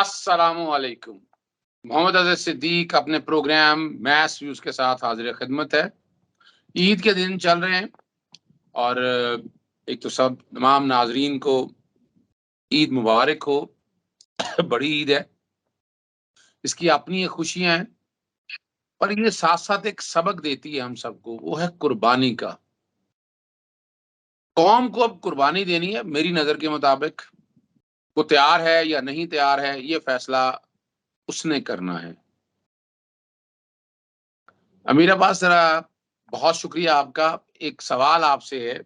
السلام علیکم. محمد اظہر صدیق اپنے پروگرام میس ویوز کے ساتھ حاضر خدمت ہے. عید کے دن چل رہے ہیں اور ایک تو سب تمام ناظرین کو عید مبارک ہو. بڑی عید ہے, اس کی اپنی خوشیاں ہیں, پر یہ ساتھ ساتھ ایک سبق دیتی ہے ہم سب کو, وہ ہے قربانی کا. قوم کو اب قربانی دینی ہے. میری نظر کے مطابق وہ تیار ہے یا نہیں تیار ہے, یہ فیصلہ اس نے کرنا ہے. امیر عباس ذرا بہت شکریہ آپ کا. ایک سوال آپ سے ہے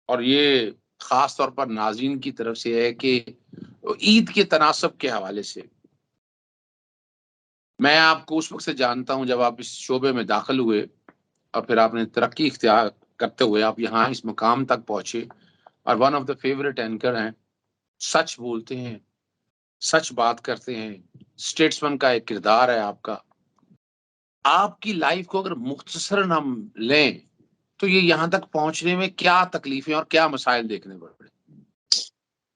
اور یہ خاص طور پر ناظرین کی طرف سے ہے کہ عید کے تناسب کے حوالے سے میں آپ کو اس وقت سے جانتا ہوں جب آپ اس شعبے میں داخل ہوئے اور پھر آپ نے ترقی اختیار کرتے ہوئے آپ یہاں اس مقام تک پہنچے اور one of the favourite anchor ہیں. سچ بولتے ہیں, سچ بات کرتے ہیں, اسٹیٹسمن کا ایک کردار ہے آپ کا. آپ کی لائف کو اگر مختصراً ہم لیں تو یہ یہاں تک پہنچنے میں کیا تکلیفیں اور کیا مسائل دیکھنے پڑے؟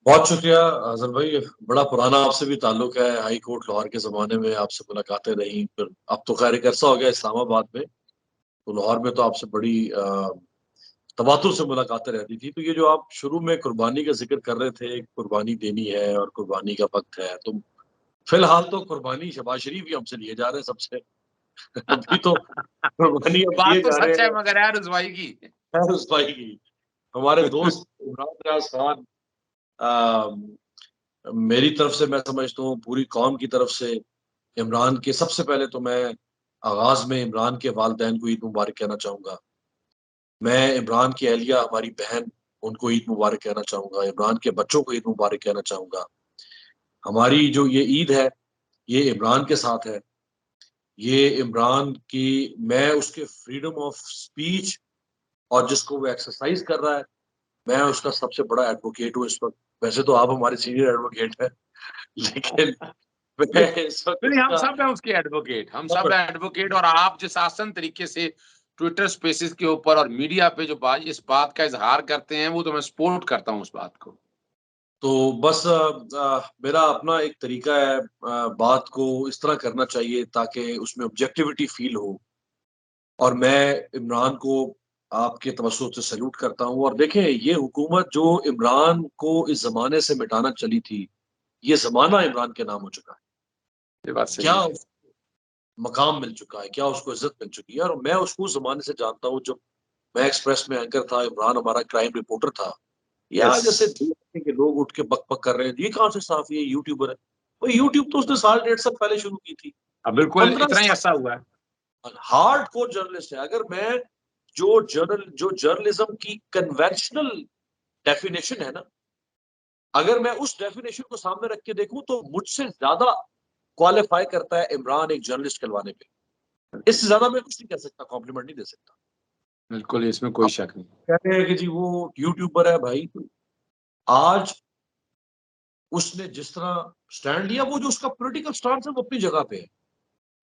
بہت شکریہ اظہر بھائی. بڑا پرانا آپ سے بھی تعلق ہے. ہائی کورٹ لاہور کے زمانے میں آپ سے ملاقاتیں رہیں, پھر اب تو خیر ایک عرصہ ہو گیا اسلام آباد میں, تو لاہور میں تو آپ سے بڑی تبادل سے ملاقاتیں رہتی تھی. تو یہ جو آپ شروع میں قربانی کا ذکر کر رہے تھے, قربانی دینی ہے اور قربانی کا وقت ہے, تو فی الحال تو قربانی شہباز شریف بھی ہم سے لیے جا رہے ہیں سب سے. ابھی تو قربانی بات تو سچ ہے مگر ہے رسوائی کی. رسوائی کی. ہمارے دوست عمران ریاض خان, میری طرف سے میں سمجھتا ہوں پوری قوم کی طرف سے عمران کے سب سے پہلے تو میں آغاز میں عمران کے والدین کو عید مبارک کہنا چاہوں گا. میں عمران کی اہلیہ ہماری بہن ان کو عید مبارک کہنا چاہوں گا. عمران کے بچوں کو عید مبارک کہنا چاہوں گا. ہماری جو یہ عید ہے یہ عمران کے ساتھ ہے. یہ عمران کی, میں اس کے فریڈم آف سپیچ اور جس کو وہ ایکسرسائز کر رہا ہے, میں اس کا سب سے بڑا ایڈوکیٹ ہوں اس وقت. ویسے تو آپ ہمارے سینئر ایڈوکیٹ ہیں, لیکن ہم سب ہیں اس کے ایڈوکیٹ, ہم سب ایڈوکیٹ. اور آپ جس آسان طریقے سے ٹویٹر سپیسز کے اوپر اور میڈیا پہ جو اس بات کا اظہار کرتے ہیں وہ تو میں سپورٹ کرتا ہوں اس بات کو. تو بس میرا اپنا ایک طریقہ ہے بات کو اس طرح کرنا چاہیے تاکہ اس میں آبجیکٹیوٹی فیل ہو. اور میں عمران کو آپ کے توسط سے سیلوٹ کرتا ہوں. اور دیکھیں یہ حکومت جو عمران کو اس زمانے سے مٹانا چلی تھی, یہ زمانہ عمران کے نام ہو چکا ہے. کیا مقام مل چکا ہے, کیا اس کو عزت مل چکی ہے. اور میں اس کو زمانے سے جانتا ہوں جب میں ایکسپریس میں اینکر تھا, عمران ہمارا کرائم رپورٹر تھا. یا جیسے کہ لوگ اٹھ کے بک بک کر رہے ہیں یہ کہاں سے صحافی ہے, یوٹیوبر ہے. وہ یوٹیوب تو اس نے 1.5 سال پہلے شروع کی تھی. بالکل اتنا ہی ایسا ہوا ہے. ہارڈ کور جرنلسٹ ہے. اگر میں جو جرنلزم کی کنونشنل ڈیفینیشن ہے نا, اگر میں اس ڈیفینیشن کو سامنے رکھ کے دیکھوں تو مجھ سے زیادہ کوالیفائی کرتا ہے عمران ایک جرنلسٹ کہلوانے پہ. اس سے زیادہ میں کچھ نہیں کہہ سکتا, کمپلیمنٹ نہیں دے سکتا. بالکل اس میں کوئی شک نہیں. کہتے ہیں کہ جی وہ یوٹیوبر ہے. بھائی آج اس نے جس طرح سٹینڈ لیا, وہ جو اس کا پولیٹیکل سٹانس ہے وہ اپنی جگہ پہ ہے.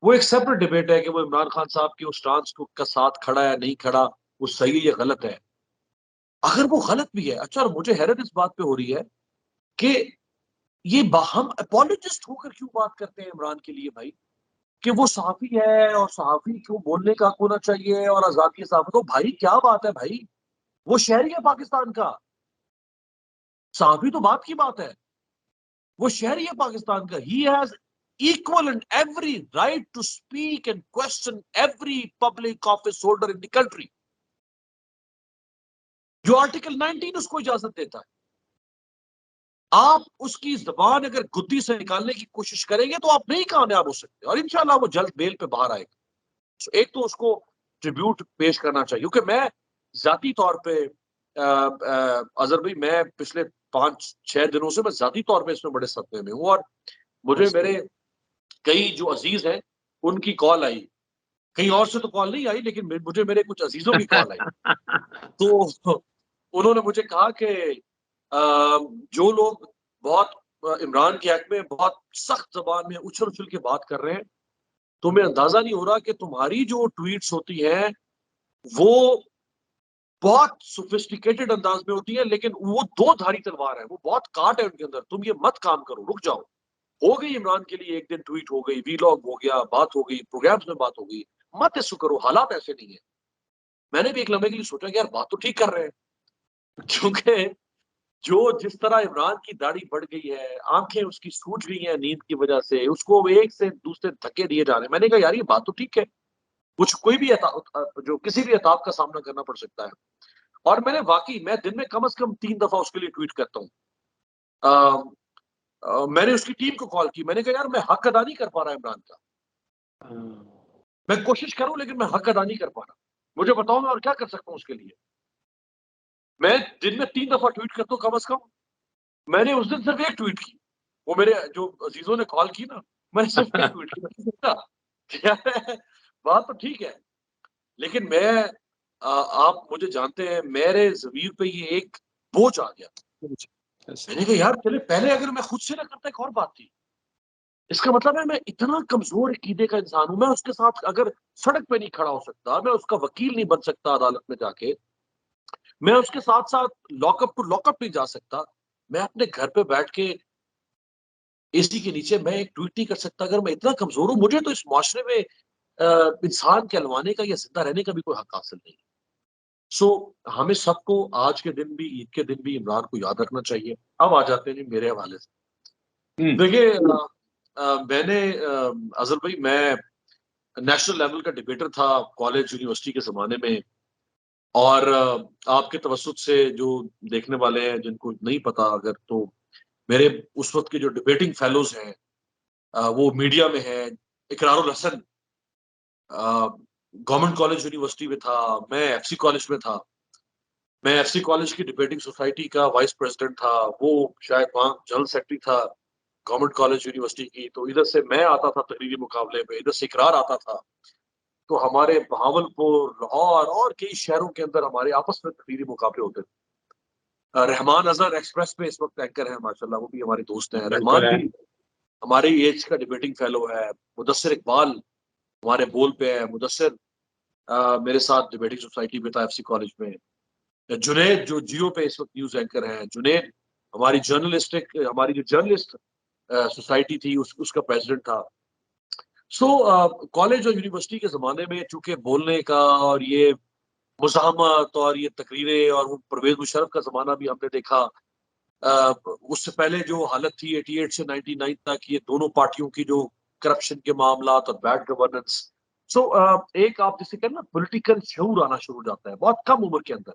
وہ ایک سیپریٹ ڈیبیٹ ہے کہ وہ عمران خان صاحب کی اس سٹانس کا ساتھ کھڑا ہے نہیں کھڑا, وہ صحیح ہے یا غلط ہے. اگر وہ غلط بھی ہے, اچھا مجھے حیرت اس بات پہ ہو رہی ہے کہ یہ ہم اپولوجسٹ ہو کر کیوں بات کرتے ہیں عمران کے لیے بھائی, کہ وہ صحافی ہے اور صحافی کو بولنے کا حق ہونا چاہیے اور آزادی صحافت. تو بھائی کیا بات ہے بھائی, وہ شہری ہے پاکستان کا. صحافی تو بات کی بات ہے, وہ شہری ہے پاکستان کا. He has equal and every right to speak and question every public office holder in the country. جو آرٹیکل 19 اس کو اجازت دیتا ہے. آپ اس کی زبان اگر گدی سے نکالنے کی کوشش کریں گے تو آپ نہیں کامیاب ہو سکتے, اور انشاءاللہ وہ جلد بیل پہ باہر آئے گا. ایک تو اس کو ٹریبیوٹ پیش کرنا چاہیے, کیونکہ میں ذاتی طور پہ اظہر بھائی میں پچھلے 5-6 دنوں سے میں ذاتی طور پہ اس میں بڑے صدمے میں ہوں. اور مجھے میرے کئی جو عزیز ہیں ان کی کال آئی, کہیں اور سے تو کال نہیں آئی لیکن مجھے میرے کچھ عزیزوں کی کال آئی. تو انہوں نے مجھے کہا کہ جو لوگ بہت عمران کے حق میں بہت سخت زبان میں اچھل اچھل کے بات کر رہے ہیں, تمہیں اندازہ نہیں ہو رہا کہ تمہاری جو ٹویٹس ہوتی ہیں وہ بہت سوفسٹیکیٹڈ انداز میں ہوتی ہے, لیکن وہ 2 دھاری تلوار ہے, وہ بہت کاٹ ہے ان کے اندر. تم یہ مت کام کرو, رک جاؤ. ہو گئی عمران کے لیے ایک دن ٹویٹ ہو گئی, ویلاگ ہو گیا, بات ہو گئی, پروگرامز میں بات ہو گئی, مت ایسو کرو, حالات ایسے نہیں ہیں. میں نے بھی ایک لمحے کے لیے سوچا کہ یار بات تو ٹھیک کر رہے ہیں, کیونکہ جو جس طرح عمران کی داڑھی بڑھ گئی ہے, آنکھیں اس کی سوج گئی ہیں نیند کی وجہ سے, اس کو ایک سے دوسرے دھکے دیے جا رہے ہیں. میں نے کہا یار یہ بات تو ٹھیک ہے, کچھ کوئی بھی جو کسی بھی عطاب کا سامنا کرنا پڑ سکتا ہے. اور میں نے واقعی, میں دن میں کم از کم 3 دفعہ اس کے لیے ٹویٹ کرتا ہوں. میں نے اس کی ٹیم کو کال کی, میں نے کہا یار میں حق ادا نہیں کر پا رہا عمران کا, میں کوشش کروں لیکن میں حق ادا نہیں کر پا رہا, مجھے بتاؤ میں اور کیا کر سکتا ہوں اس کے لیے. میں دن میں 3 دفعہ ٹویٹ کرتا ہوں کم از کم. میں نے اس دن صرف ایک ٹویٹ کی, وہ میرے جو عزیزوں نے کال کی نا, میں نے صرف ایک ٹویٹ کی. بات تو ٹھیک ہے, لیکن میں آپ مجھے جانتے ہیں, میرے ضمیر پہ یہ ایک بوجھ آ گیا. میں نے کہا یار چلے پہلے اگر میں خود سے نہ کرتا ایک اور بات تھی. اس کا مطلب ہے میں اتنا کمزور عقیدے کا انسان ہوں, میں اس کے ساتھ اگر سڑک پہ نہیں کھڑا ہو سکتا, میں اس کا وکیل نہیں بن سکتا عدالت میں جا کے, میں اس کے ساتھ ساتھ lock up to lock up نہیں جا سکتا, میں اپنے گھر پہ بیٹھ کے اے سی کے نیچے میں ایک ٹویٹ نہیں کر سکتا. اگر میں اتنا کمزور ہوں, مجھے تو اس معاشرے میں انسان کہلوانے کا یا زندہ رہنے کا بھی کوئی حق حاصل نہیں. سو ہمیں سب کو آج کے دن بھی, عید کے دن بھی عمران کو یاد رکھنا چاہیے. اب آ جاتے ہیں میرے حوالے سے. دیکھیے میں نے اظہر بھائی, میں نیشنل لیول کا ڈبیٹر تھا کالج یونیورسٹی کے زمانے میں, اور آپ کے توسط سے جو دیکھنے والے ہیں جن کو نہیں پتا اگر, تو میرے اس وقت کے جو ڈبیٹنگ فیلوز ہیں وہ میڈیا میں ہیں. اقرار الحسن گورنمنٹ کالج یونیورسٹی میں تھا, میں ایف سی کالج میں تھا, میں ایف سی کالج کی ڈبیٹنگ سوسائٹی کا وائس پریزیڈنٹ تھا, وہ شاید وہاں جنرل سیکرٹری تھا گورنمنٹ کالج یونیورسٹی کی. تو ادھر سے میں آتا تھا تقریری مقابلے میں, ادھر سے اقرار آتا تھا. تو ہمارے بہاولپور, لاہور اور کئی شہروں کے اندر ہمارے آپس میں تقریری مقابلے ہوتے تھے. رحمان اظہر ایکسپریس پہ اس وقت اینکر ہیں ماشاءاللہ, وہ بھی ہمارے دوست ہیں. رحمان بھی ہماری ایج کا ڈبیٹنگ فیلو ہے. مدثر اقبال ہمارے بول پہ ہے. مدثر میرے ساتھ ڈبیٹنگ سوسائٹی میں تھا ایف سی کالج میں. جنید جو جیو پہ اس وقت نیوز اینکر ہیں, جنید ہماری ہماری جو جرنلسٹ سوسائٹی تھی اس کا پریزیڈنٹ تھا. سو کالج اور یونیورسٹی کے زمانے میں چونکہ بولنے کا اور یہ مزاحمت اور یہ تقریریں, اور وہ پرویز مشرف کا زمانہ بھی ہم نے دیکھا. اس سے پہلے جو حالت تھی 88 سے 99 تک, یہ دونوں پارٹیوں کی جو کرپشن کے معاملات اور بیڈ گورننس. سو ایک آپ جسے کہنا پولیٹیکل شعور آنا شروع ہو جاتا ہے بہت کم عمر کے اندر.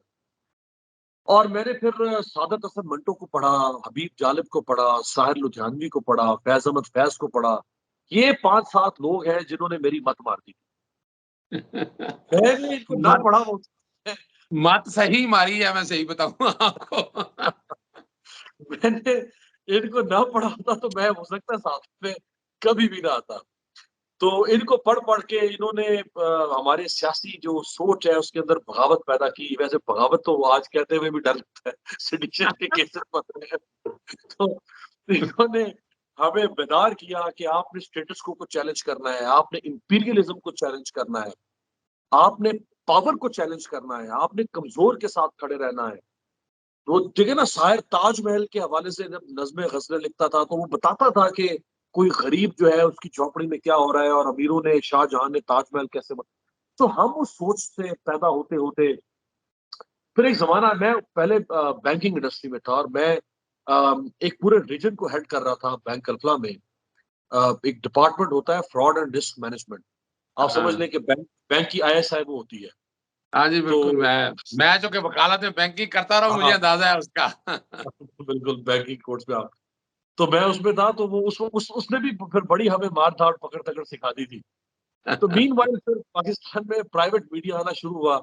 اور میں نے پھر سعادت حسن منٹو کو پڑھا, حبیب جالب کو پڑھا, ساحر لدھیانوی کو پڑھا, فیض احمد فیض کو پڑھا. یہ 5-7 لوگ ہیں جنہوں نے میری مت مار دی. میں نے ان کو نہ پڑھا, مت صحیح ماری ہے, میں صحیح بتاؤں آپ کو. میں نے ان کو نہ پڑھا ہوتا تو میں ہو سکتا ہے ساتھ میں کبھی بھی نہ آتا. تو ان کو پڑھ پڑھ کے انہوں نے ہمارے سیاسی جو سوچ ہے اس کے اندر بغاوت پیدا کی. ویسے بغاوت تو آج کہتے ہوئے بھی ڈر لگتا ہے, سیڈیشن کے کیسز پڑھ رہے ہیں. تو انہوں نے ہمیں بیدار کیا کہ آپ نے اسٹیٹس کو چیلنج کرنا ہے, آپ نے امپیریلزم کو چیلنج کرنا ہے, آپ نے پاور کو چیلنج کرنا ہے, آپ نے کمزور کے ساتھ کھڑے رہنا ہے. تو دیکھیں نا, شاعر تاج محل کے حوالے سے جب نظمیں غزلیں لکھتا تھا تو وہ بتاتا تھا کہ کوئی غریب جو ہے اس کی جھونپڑی میں کیا ہو رہا ہے, اور امیروں نے, شاہ جہاں نے تاج محل کیسے تو ہم اس سوچ سے پیدا ہوتے ہوتے پھر ایک زمانہ, میں پہلے بینکنگ انڈسٹری میں تھا, اور میں ایک پورے ریجن کو ہیڈ کر رہا تھا بینک کلفلا میں. ایک ڈپارٹمنٹ ہوتا ہے فراڈ اینڈ رسک مینجمنٹ. آپ سمجھ لیں کہ بینک کی ISI وہ ہوتی ہے. ہاں جی بالکل, میں جو کہ وکالت میں بینکنگ کرتا رہا ہوں, مجھے اندازہ ہے اس کا. بالکل بینکنگ کورس میں آپ, تو میں اس میں تھا. تو وہ اس نے بھی پھر بڑی ہمیں مار دھاڑ پکڑ تکڑ سکھا دی تھی. تو مین وائل پھر پاکستان میں پرائیویٹ میڈیا آنا شروع ہوا.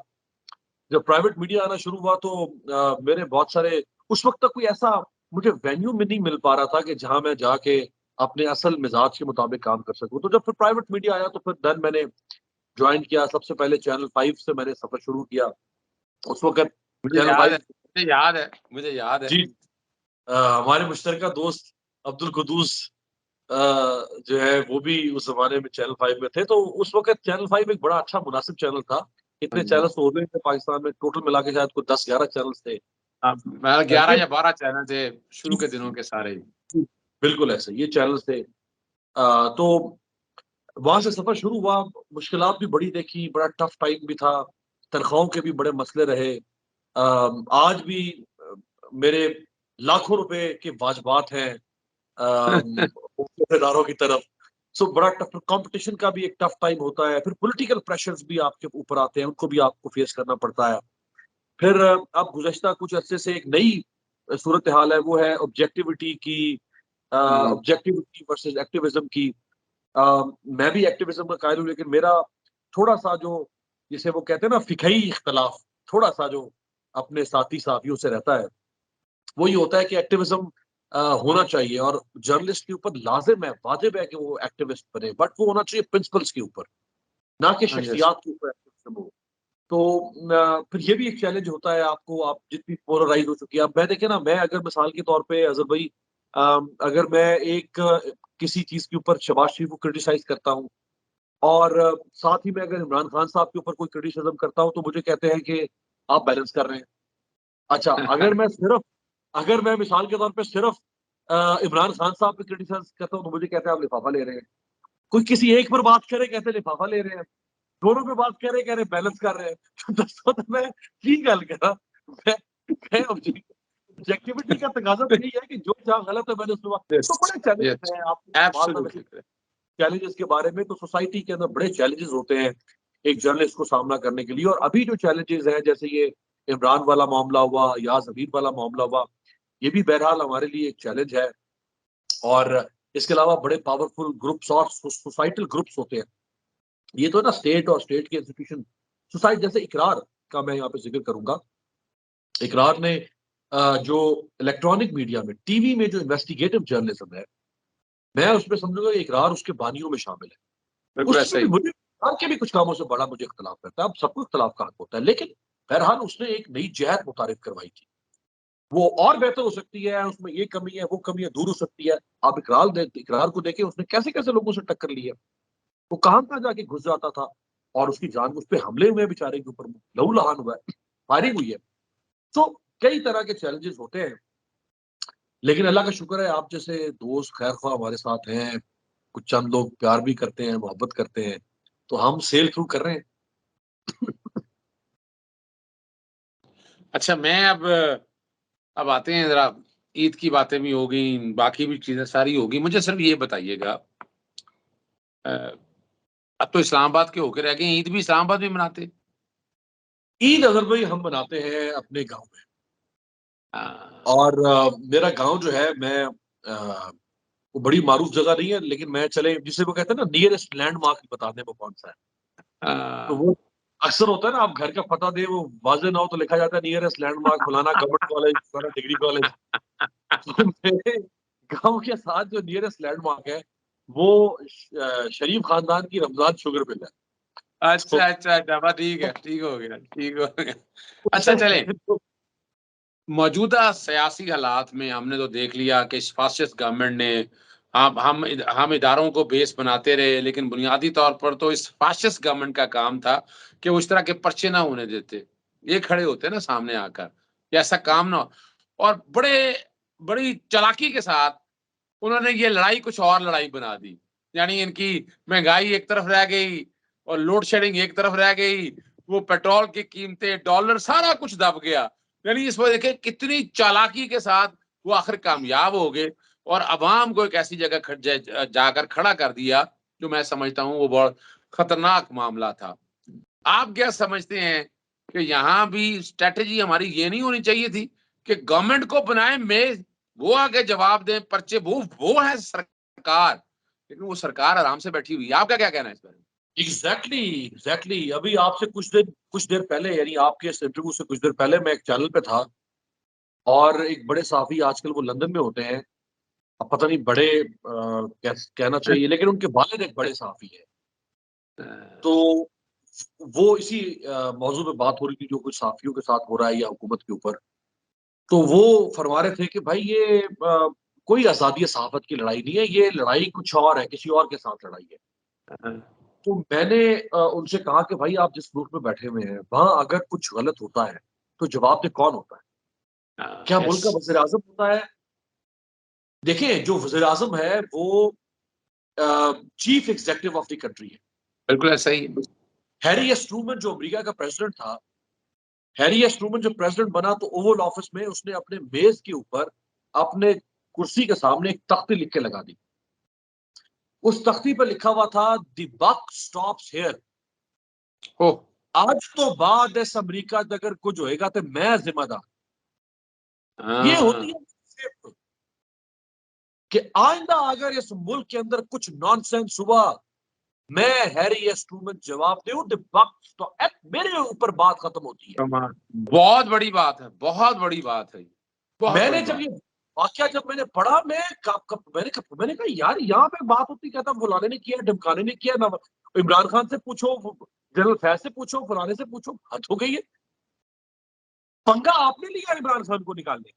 جب پرائیویٹ میڈیا آنا شروع ہوا تو میرے بہت سارے, اس وقت تک کوئی ایسا مجھے وینیو میں نہیں مل پا رہا تھا کہ جہاں میں جا کے اپنے اصل مزاج کے مطابق کام کر سکوں. تو جب پھر پرائیویٹ میڈیا آیا تو پھر دن میں نے جوائن کیا. سب سے پہلے چینل 5 سے میں نے سفر شروع کیا. اس وقت مجھے یاد ہے جی, ہمارے مشترکہ دوست عبد القدوس جو ہے وہ بھی اس زمانے میں چینل 5 میں تھے. تو اس وقت چینل 5 ایک بڑا اچھا مناسب چینل تھا. اتنے چینلز تو ہوتے تھے پاکستان میں, ٹوٹل ملا کے شاید کوئی 10-11 چینلز تھے. 11 یا 12 چینل تھے شروع کے دنوں کے سارے. بالکل ایسے یہ چینلز تھے. تو وہاں سے سفر شروع ہوا، مشکلات بھی بڑی دیکھی، بڑا ٹف ٹائم بھی تھا، تنخواہوں کے بھی بڑے مسئلے رہے، آج بھی میرے لاکھوں روپے کے واجبات ہیں اداروں کی طرف. سو بڑا ٹف، کمپٹیشن کا بھی ایک ٹف ٹائم ہوتا ہے، پھر پولیٹیکل پریشرز بھی آپ کے اوپر آتے ہیں، ان کو بھی آپ کو فیس کرنا پڑتا ہے. پھر اب گزشتہ کچھ عرصے سے ایک نئی صورتحال ہے، وہ ہے آبجیکٹیوٹی کی، آبجیکٹیوٹی ورسز ایکٹیویزم کی. میں بھی ایکٹیویزم کا قائل ہوں، لیکن میرا تھوڑا سا جو جسے وہ کہتے ہیں نا فقہی اختلاف، تھوڑا سا جو اپنے ساتھی صحافیوں سے رہتا ہے، وہ یہ ہوتا ہے کہ ایکٹیویزم ہونا چاہیے اور جرنلسٹ کے اوپر لازم ہے، واجب ہے کہ وہ ایکٹیوسٹ بنے، بٹ وہ ہونا چاہیے پرنسپلس کے اوپر، نہ کہ شخصیات کے اوپر ایکٹیویزم ہو. تو پھر یہ بھی ایک چیلنج ہوتا ہے آپ کو، آپ جتنی پولرائز ہو چکی ہے. اب میں دیکھیں نا، میں اگر مثال کے طور پہ اظہر بھائی، اگر میں ایک کسی چیز کے اوپر شہباز شریف کو کرٹیسائز کرتا ہوں، اور ساتھ ہی میں اگر عمران خان صاحب کے اوپر کوئی کرٹیسزم کرتا ہوں، تو مجھے کہتے ہیں کہ آپ بیلنس کر رہے ہیں. اچھا، اگر میں مثال کے طور پہ صرف عمران خان صاحب پہ کرٹیسائز کرتا ہوں، تو مجھے کہتے ہیں آپ لفافہ لے رہے ہیں. کوئی کسی ایک پر بات کرے کہتے ہیں لفافہ لے رہے ہیں، دونوں پہ بات کر رہے کہہ رہے بیلنس کر رہے ہیں. دسو تو میں کی گل کرا، میں آبجیکٹیوٹی کا تقاضا تو یہی ہے کہ جو جہاں غلط ہے میں نے اس میں، تو بڑے چیلنجز ہیں. آپ سوال تھا ویسے چیلنجز کے بارے میں، تو سوسائٹی کے اندر بڑے چیلنجز ہوتے ہیں ایک جرنلسٹ کو سامنا کرنے کے لیے. اور ابھی جو چیلنجز ہیں، جیسے یہ عمران والا معاملہ ہوا، یاز حبیب والا معاملہ ہوا، یہ بھی بہرحال ہمارے لیے ایک چیلنج ہے. اور اس کے علاوہ بڑے پاورفل گروپس اور سوسائٹل گروپس ہوتے ہیں. یہ تو نا اسٹیٹ اور اسٹیٹ کے انسٹیٹیوشن، سوسائٹی، جیسے اقرار کا میں یہاں پہ ذکر کروں گا. اقرار نے جو الیکٹرانک میڈیا میں، ٹی وی میں جو انویسٹیگیٹو جرنلزم ہے، میں اس میں سمجھوں گا کہ اقرار اس کے بانیوں میں شامل ہے. بالکل اس ایسا میں ہی. بھی مجھے اقرار کے بھی کچھ کاموں سے بڑا مجھے اختلاف کرتا ہے. اب سب کو اختلاف کا حق ہوتا ہے، لیکن بہرحال اس نے ایک نئی جہت متعارف کروائی تھی. وہ اور بہتر ہو سکتی ہے، اس میں یہ کمی ہے، وہ کمی ہے، دور ہو سکتی ہے. آپ اقرار کو دیکھیں، اس نے کیسے کیسے لوگوں سے ٹکر لی ہے، وہ کہاں کہاں جا کے گھس جاتا تھا، اور اس کی جان، اس پہ حملے ہوئے بیچارے کے اوپر، لہو لہان ہوا ہے، فائرنگ ہوئی ہے. تو کئی طرح کے چیلنجز ہوتے ہیں، لیکن اللہ کا شکر ہے آپ جیسے دوست خیر خواہ ہمارے ساتھ ہیں، کچھ چند لوگ پیار بھی کرتے ہیں، محبت کرتے ہیں، تو ہم سیل تھرو کر رہے ہیں. اچھا، میں اب آتے ہیں ذرا، عید کی باتیں بھی ہو گئی، باقی بھی چیزیں ساری ہوگی. مجھے صرف یہ بتائیے گا، اب تو اسلام آباد کے ہو کے رہ گئے، عید بھی اسلام آباد میں مناتے؟ عید اظہر بھائی ہم مناتے ہیں اپنے گاؤں میں، اور میرا گاؤں جو ہے، میں وہ بڑی معروف جگہ نہیں ہے، لیکن میں چلے جسے وہ کہتے ہیں نا نیئرسٹ لینڈ مارک بتا دیں وہ کون سا ہے. تو وہ اکثر ہوتا ہے نا، آپ گھر کا پتہ دے، وہ واضح نہ ہو تو لکھا جاتا ہے نیئرسٹ لینڈ مارک فلانا گورنمنٹ کالج، فلانا ڈگری کالج. تو میرے گاؤں کے ساتھ جو نیئرسٹ لینڈ مارک ہے، وہ شریف خاندان کی رمضان شوگر مل ہے. اچھا اچھا اچھا، ٹھیک ہے، ٹھیک ہو گیا، ٹھیک ہو گیا. اچھا چلیں، موجودہ سیاسی حالات میں ہم نے تو دیکھ لیا کہ اس فاسسٹ گورنمنٹ نے، ہم اداروں کو بیس بناتے رہے، لیکن بنیادی طور پر تو اس فاسسٹ گورنمنٹ کا کام تھا کہ وہ اس طرح کے پرچے نہ ہونے دیتے. یہ کھڑے ہوتے نا سامنے آ کر، ایسا کام نہ ہو. اور بڑی چالاکی کے ساتھ انہوں نے یہ لڑائی کچھ اور لڑائی بنا دی. یعنی ان کی مہنگائی ایک طرف رہ گئی، اور لوڈ شیڈنگ ایک طرف رہ گئی، وہ پیٹرول کی قیمتیں، ڈالر، سارا کچھ دب گیا. یعنی اس وجہ دیکھیں کتنی چالاکی کے ساتھ وہ آخر کامیاب ہو گئے، اور عوام کو ایک ایسی جگہ جا کر کھڑا کر دیا جو میں سمجھتا ہوں وہ بہت خطرناک معاملہ تھا. آپ کیا سمجھتے ہیں کہ یہاں بھی اسٹریٹجی ہماری یہ نہیں ہونی چاہیے تھی کہ گورنمنٹ کو بنائے میں، وہ آگے جواب دیں، پرچے وہ ہے سرکار، لیکن وہ سرکار آرام سے بیٹھی ہوئی ہے. آپ کا کیا کہنا ہے اس بارے میں؟ ایگزیکٹلی. ابھی آپ سے کچھ دیر پہلے، یعنی آپ کے اس انٹرویو سے کچھ دیر پہلے، میں ایک چینل پہ تھا، اور ایک بڑے صحافی آج کل وہ لندن میں ہوتے ہیں، اب پتہ نہیں بڑے کہنا چاہیے، لیکن ان کے والد ایک بڑے صحافی ہیں. تو وہ اسی موضوع پہ بات ہو رہی تھی جو کچھ صحافیوں کے ساتھ ہو رہا ہے یا حکومت کے اوپر. تو وہ فرما رہے تھے کہ بھائی یہ کوئی آزادی صحافت کی لڑائی نہیں ہے، یہ لڑائی کچھ اور ہے، کسی اور کے ساتھ لڑائی ہے. تو میں نے ان سے کہا کہ بھائی آپ جس ملک میں بیٹھے ہوئے ہیں، وہاں اگر کچھ غلط ہوتا ہے تو جواب دہ کون ہوتا ہے؟ کیا ملک کا وزیر اعظم ہوتا ہے؟ دیکھیں جو وزیر اعظم ہے وہ chief executive of the country ہے. بالکل ایسا ہی ہے. ہیری ایس ٹرومن جو امریکہ کا پریزیڈنٹ تھا، ہیری ایس ٹرومن جب پریزیڈنٹ بنا تو اوول آفس میں اس نے اپنے میز کے اوپر اپنے کرسی کے سامنے ایک تختی لکھ کے لگا دی. اس تختی پہ لکھا ہوا تھا دی بک سٹاپس ہیئر. آج تو بعد اس امریکہ اگر کچھ ہوئے گا تو میں ذمہ دار. یہ ہوتی ہے کہ آئندہ اگر اس ملک کے اندر کچھ نان سینس ہوا، میں ہیری ایس ٹرومن جواب دوں. میرے اوپر بات ختم ہوتی ہے. بہت بڑی بات ہے، بہت بڑی بات ہے. میں نے جب یہ واقعہ جب میں نے پڑھا، میں نے کہا یار یہاں پہ بات ہوتی، کہتا فلانے نے کیا، ڈمکانے نے کیا، عمران خان سے پوچھو، جنرل فیض سے پوچھو، فلانے سے پوچھو. حد ہو گئی ہے. پنگا آپ نے لیا عمران خان کو نکالنے.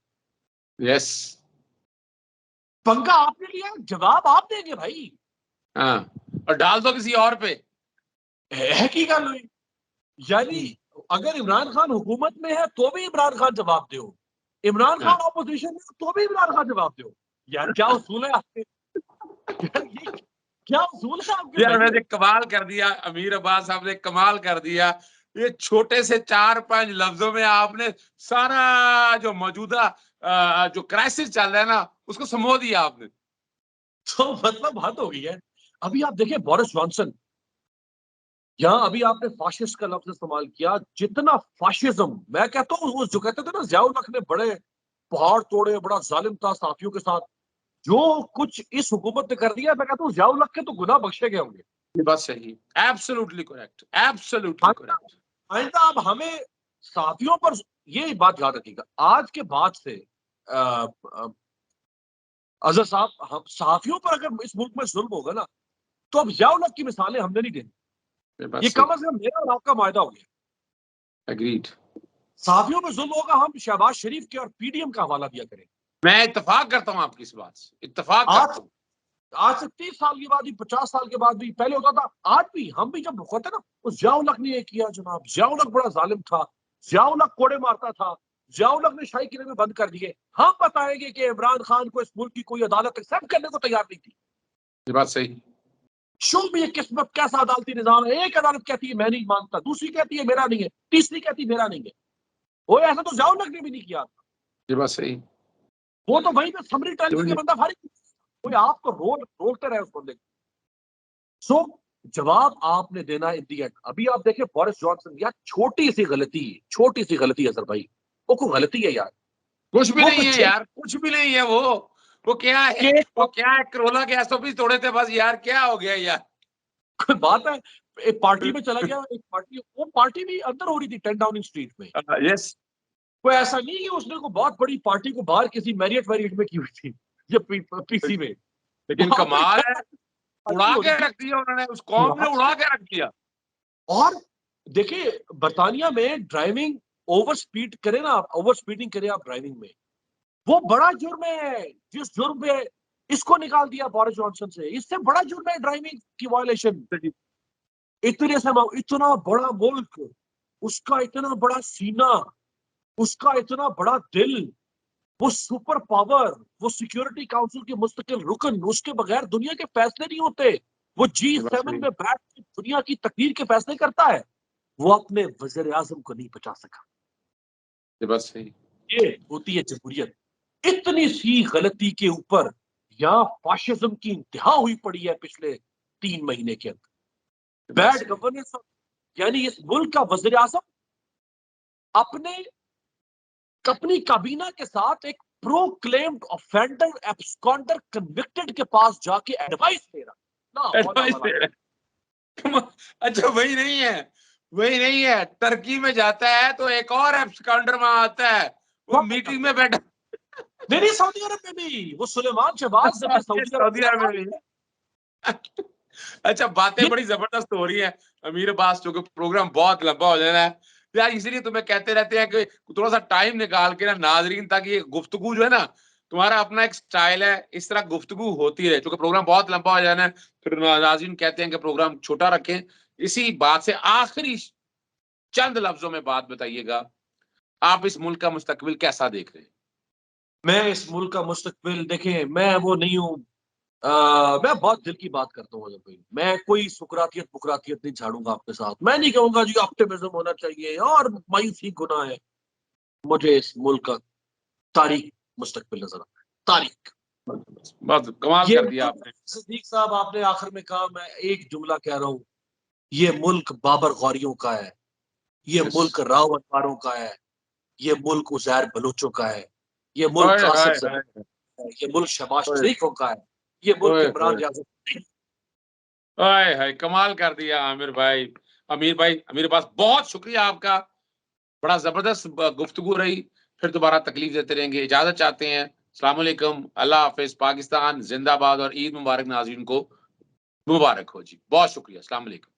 یس، پنگا آپ نے لیا، جواب آپ دیں گے بھائی. ہاں، اور ڈال دو کسی اور پہ. کی گل ہوئی. یعنی اگر عمران خان حکومت میں ہے تو بھی عمران خان جواب دو، عمران خان اپوزیشن میں تو بھی عمران خان جواب دو. یار کیا اصول ہے آپ کے؟ کیا اصول ہے آپ کے؟ یار میں نے کمال کر دیا، امیر عباس صاحب نے کمال کر دیا. یہ چھوٹے سے 4-5 لفظوں میں آپ نے سارا جو موجودہ جو کرائسس چل رہا ہے نا اس کو سمو دیا آپ نے. تو مطلب حد ہو گئی ہے. ابھی آپ دیکھیں بورس جانسن، یہاں ابھی آپ نے فاشسٹ کا لفظ استعمال کیا. جتنا فاشزم، میں کہتا ہوں جو کہتے تھے نا ضیاء الحق نے بڑے پہاڑ توڑے، بڑا ظالم تھا صحافیوں کے ساتھ، جو کچھ اس حکومت نے کر دیا، میں کہتا ہوں ضیاء الحق کے تو گناہ بخشے گئے ہوں گے. یہ بات صحیح، ایبسولوٹلی کریکٹ، ایبسولوٹلی کریکٹ. آئندہ اب ہمیں صحافیوں پر یہ بات یاد رکھیے گا، آج کے بعد سے اظہر صاحب، صحافیوں پر اگر اس ملک میں ظلم ہوگا نا تو اب ضیاء الحق کی مثالیں ہم نے نہیں دینی. یہ کم از کم میرا اور آپ کا معاہدہ ہو گیا. اگریڈ. صحافیوں میں ظلم ہوگا، ہم شہباز شریف کے اور پی ڈی ایم کا حوالہ دیا کریں. میں اتفاق کرتا ہوں آپ کی اس بات سے، اتفاق کرتا ہوں. آج سے 30 سال کے بعد بھی، 50 سال کے بعد بھی، پہلے ہوتا تھا، آج بھی ہم بھی جب ہوتے نا، اس ضیاء الحق نے یہ کیا جناب، ضیاء الحق بڑا ظالم تھا، ضیاء الحق کوڑے مارتا تھا، ضیاء الحق نے شاہی قلعے میں بند کر دیے. ہم بتائیں گے کہ عمران خان کو اس ملک کی کوئی عدالت ایکسپٹ کرنے کو تیار نہیں تھی. یہ بات صحیح. شو بھی یہ قسمت کیسا عدالتی نظام ہے. ایک عدالت کہتی ہے میں نہیں مانتا، دوسری کہتی ہے میرا نہیں ہے، تیسری کہتی ہے میرا نہیں ہے. وہ ایسا تو ضیاء الحق نے بھی نہیں کیا. یہ بات صحیح. وہ تو وہیں پہ سمری ٹائل کر کے بندہ فارغ، کوئی آپ کو رولتے رہے اس بندے کو. سو جواب آپ نے دینا ہے. ابھی آپ دیکھیں بورس جانسن، یار چھوٹی سی غلطی اظہر بھائی، وہ کوئی غلطی ہے یار؟ کچھ بھی نہیں ہے یار، کچھ بھی نہیں ہے. وہ کیا ہے، وہ کیا ہے، کرولا کے SOPs توڑے تھے بس. یار کیا ہو گیا یار؟ کوئی بات ہے، ایک پارٹی میں چلا گیا، ایک پارٹی، وہ پارٹی بھی اندر ہو رہی تھی 10 ڈاؤننگ اسٹریٹ میں. یس. کوئی ایسا نہیں کہ اس نے کوئی بہت بڑی پارٹی کو باہر کسی میریٹ میں کی ہوئی تھی یہ پی سی میں. لیکن کمال ہے، اڑا کے رکھ دیا انہوں نے، اس قوم نے اڑا کے رکھ دیا. اور دیکھیں برطانیہ میں ڈرائیونگ اوور سپیڈ کرے نا آپ، اوور سپیڈنگ کرے آپ ڈرائیونگ میں، وہ بڑا جرم ہے. جس جرم پہ اس کو نکال دیا بورس جانسن سے، اس سے بڑا جرم ہے ڈرائیونگ کی وائلیشن. اتنا بڑا ملک، اس کا اتنا بڑا سینہ، اس کا اتنا بڑا دل، وہ سپر پاور، وہ سیکیورٹی کاؤنسل کے مستقل رکن، اس کے بغیر دنیا کے فیصلے نہیں ہوتے. وہ G7 میں بیٹھ کے دنیا کی تقدیر کے فیصلے کرتا ہے. وہ اپنے وزیر اعظم کو نہیں بچا سکا. یہ ہوتی ہے جمہوریت. اتنی سی غلطی کے اوپر یہاں فاشزم کی انتہا ہوئی پڑی ہے پچھلے 3 مہینے کے اندر. بیڈ گورننس، یعنی اس ملک کا وزیر اعظم اپنی کابینہ کے ساتھ ایک پروکلیمڈ offender absconder convicted کے پاس جا کے ایڈوائس دے رہا. اچھا وہی نہیں ہے، ترکی میں جاتا ہے تو ایک اور ایبسکانڈر وہاں آتا ہے، وہ میٹنگ میں بیٹھا. نہیں سعودی عرب میں بھی وہ سلیمان شہباز سعودی عرب میں بھی. اچھا باتیں بڑی زبردست ہو رہی ہیں امیر عباس، چونکہ پروگرام بہت لمبا ہو جانا ہے یار، اسی لیے تمہیں کہتے رہتے ہیں کہ تھوڑا سا ٹائم نکال کے نا ناظرین، تاکہ یہ گفتگو جو ہے نا، تمہارا اپنا ایک سٹائل ہے، اس طرح گفتگو ہوتی رہے. چونکہ پروگرام بہت لمبا ہو جانا ہے، پھر ناظرین کہتے ہیں کہ پروگرام چھوٹا رکھیں. اسی بات سے آخری چند لفظوں میں بات بتائیے گا، آپ اس ملک کا مستقبل کیسا دیکھ رہے ہیں؟ میں اس ملک کا مستقبل، دیکھیں میں وہ نہیں ہوں میں بہت دل کی بات کرتا ہوں بھائی، میں کوئی سکراتیت بکراتیت نہیں جھاڑوں گا آپ کے ساتھ. میں نہیں کہوں گا جی آپٹیمزم ہونا چاہیے اور مایوسی گناہ ہے. مجھے اس ملک کا تاریخ مستقبل نظر آتا ہے. تاریخ بہت کمال یہ کر دیا آپ نے. صدیق صاحب آپ نے آخر میں کہا، میں ایک جملہ کہہ رہا ہوں، یہ ملک بابر غوریوں کا ہے، یہ Yes. ملک راؤ انواروں کا ہے، یہ ملک عزیر بلوچوں کا ہے، یہ ملک ہائے قاسم ہائے زبیر ہائے کا ہے، یہ ملک شہباز ہائے شریفوں کا ہے، یہ ملک ہائے عمران ریاض. ہائے ہائے کمال کر دیا عامر بھائی. امیر بھائی، امیر عباس، بہت شکریہ آپ کا. بڑا زبردست گفتگو رہی. پھر دوبارہ تکلیف دیتے رہیں گے. اجازت چاہتے ہیں. السلام علیکم، اللہ حافظ. پاکستان زندہ باد اور عید مبارک. ناظرین کو مبارک ہو جی. بہت شکریہ. السلام علیکم.